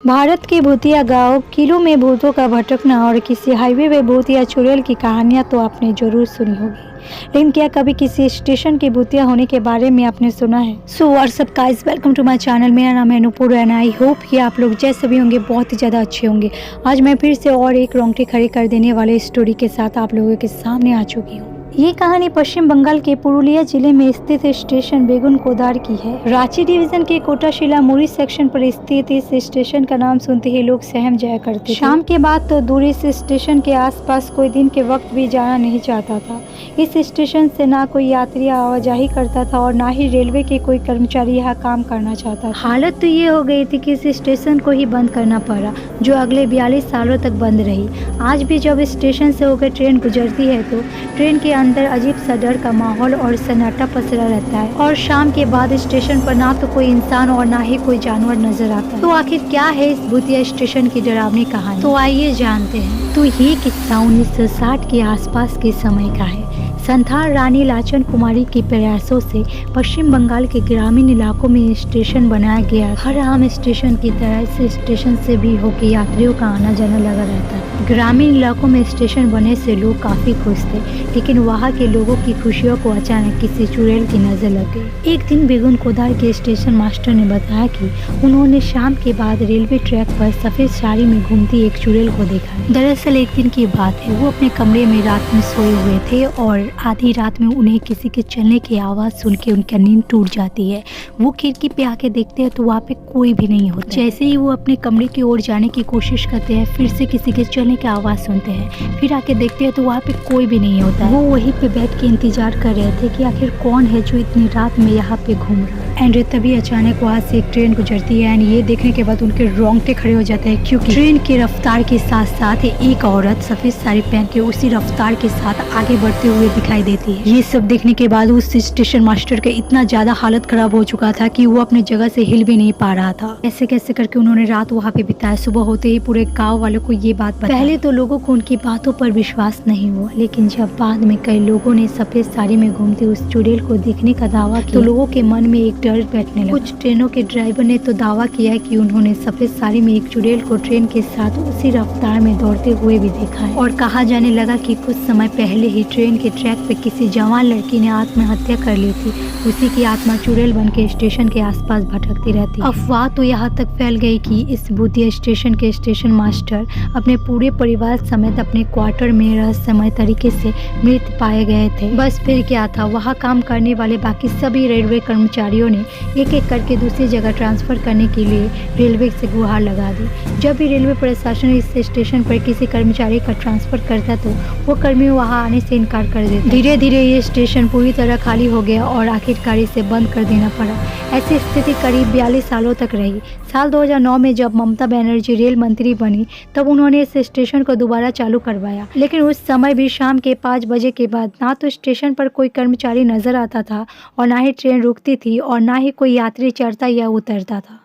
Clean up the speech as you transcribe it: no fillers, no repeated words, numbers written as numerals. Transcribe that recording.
भारत के भूतिया गांव, किलों में भूतों का भटकना और किसी हाईवे में भूत या चुड़ैल की कहानियां तो आपने जरूर सुनी होगी, लेकिन क्या कभी किसी स्टेशन की भूतिया होने के बारे में आपने सुना है? So what's up guys, welcome to my channel. मेरा नाम है नूपुर एंड आई होप कि आप लोग जैसे भी होंगे बहुत ही ज़्यादा अच्छे होंगे। आज मैं फिर से और एक रोंगटे खड़े कर देने वाले स्टोरी के साथ आप लोगों के सामने आ चुकी हूँ। ये कहानी पश्चिम बंगाल के पुरुलिया जिले में स्थित स्टेशन बेगुन कोदार की है। रांची डिवीजन के कोटाशिला मुरी सेक्शन पर स्थित इस स्टेशन का नाम सुनते ही लोग सहम जाया करते थे। शाम के बाद तो दूर इस स्टेशन के आसपास कोई दिन के वक्त भी जाना नहीं चाहता था। इस स्टेशन से ना कोई यात्री आवाजाही करता था और ना ही रेलवे के कोई कर्मचारी यहाँ काम करना चाहता था। हालत तो ये हो गई थी कि इस स्टेशन को ही बंद करना पड़ा, जो अगले 42 सालों तक बंद रही। आज भी जब स्टेशन से होकर ट्रेन गुजरती है तो ट्रेन के अंदर अजीब सा डर का माहौल और सन्नाटा पसरा रहता है। और शाम के बाद स्टेशन पर ना तो कोई इंसान और ना ही कोई जानवर नजर आता है। तो आखिर क्या है इस भूतिया स्टेशन की डरावनी कहानी, तो आइए जानते हैं। तो ये किस्सा 1960 के आसपास के समय का है। संथाल रानी लाचन कुमारी के प्रयासों से पश्चिम बंगाल के ग्रामीण इलाकों में स्टेशन बनाया गया। हर आम स्टेशन की तरह इस स्टेशन से भी होकर यात्रियों का आना जाना लगा रहता है। ग्रामीण इलाकों में स्टेशन बनने से लोग काफी खुश थे, लेकिन वहाँ के लोगों की खुशियों को अचानक किसी चुड़ैल की नजर लग गई। एक दिन बेगुन कोदार के स्टेशन मास्टर ने बताया कि उन्होंने शाम के बाद रेलवे ट्रैक पर सफेद साड़ी में घूमती एक चुड़ैल को देखा। दरअसल एक दिन की बात है, वो अपने कमरे में रात में सोए हुए थे और आधी रात में उन्हें किसी के चलने की आवाज़ सुन के उनका नींद टूट जाती है। वो खिड़की पे आके देखते हैं तो वहाँ पे कोई भी नहीं होता। जैसे ही वो अपने कमरे की ओर जाने की कोशिश करते हैं, फिर से किसी के चलने की आवाज़ सुनते हैं। फिर आके देखते हैं तो वहाँ पे कोई भी नहीं होता। वो वहीं पे बैठ के इंतजार कर रहे थे कि आखिर कौन है जो इतनी रात में यहाँ पे घूम रहा है। एंड तभी अचानक वहाँ से एक ट्रेन गुजरती है। एंड ये देखने के बाद उनके रोंगटे खड़े हो जाते हैं, क्योंकि ट्रेन की रफ्तार के साथ साथ एक औरत सफेद साड़ी पहन के उसी रफ्तार के साथ आगे बढ़ते हुए दिखाई देती है। ये सब देखने के बाद उस स्टेशन मास्टर का इतना ज्यादा हालत खराब हो चुका था कि वो अपनी जगह से हिल भी नहीं पा रहा था। ऐसे कैसे करके उन्होंने रात वहाँ पे बिताया। सुबह होते ही पूरे गाँव वालों को ये बात बताई। पहले तो लोगों को उनकी बातों पर विश्वास नहीं हुआ, लेकिन जब बाद में कई लोगों ने सफेद साड़ी में घूमते उस चुड़ैल को देखने का दावा किया तो लोगों के मन में एक डर बैठने लगा। कुछ ट्रेनों के ड्राइवर ने तो दावा किया कि उन्होंने सफेद साड़ी में एक चुड़ैल को ट्रेन के साथ उसी रफ्तार में दौड़ते हुए भी देखा है। और कहा जाने लगा कि कुछ समय पहले ही ट्रेन के ट्रैक पे किसी जवान लड़की ने आत्महत्या कर ली थी। उसी की आत्मा चुड़ैल बन के स्टेशन के आसपास भटकती रहती। अफवाह तो यहाँ तक फैल गई कि इस भूतिया स्टेशन के स्टेशन मास्टर अपने पूरे परिवार समेत अपने क्वार्टर में रहस्यमय तरीके से मृत पाए गए थे। बस फिर क्या था, वहाँ काम करने वाले बाकी सभी रेलवे कर्मचारियों ने एक एक करके दूसरी जगह ट्रांसफर करने के लिए रेलवे से गुहार लगा दी। जब भी रेलवे प्रशासन इस स्टेशन पर किसी कर्मचारी का ट्रांसफर करता तो वो कर्मी वहाँ आने से इनकार कर देते। धीरे धीरे ये स्टेशन पूरी तरह खाली हो गया और आखिरकार इसे बंद कर देना पड़ा। ऐसी स्थिति करीब 42 सालों तक रही। साल 2009 में जब ममता बनर्जी रेल मंत्री बनी तब उन्होंने इस स्टेशन को दोबारा चालू करवाया, लेकिन उस समय भी शाम के 5 बजे के बाद ना तो स्टेशन पर कोई कर्मचारी नजर आता था और ना ही ट्रेन रुकती थी और ना ही कोई यात्री चढ़ता या उतरता था।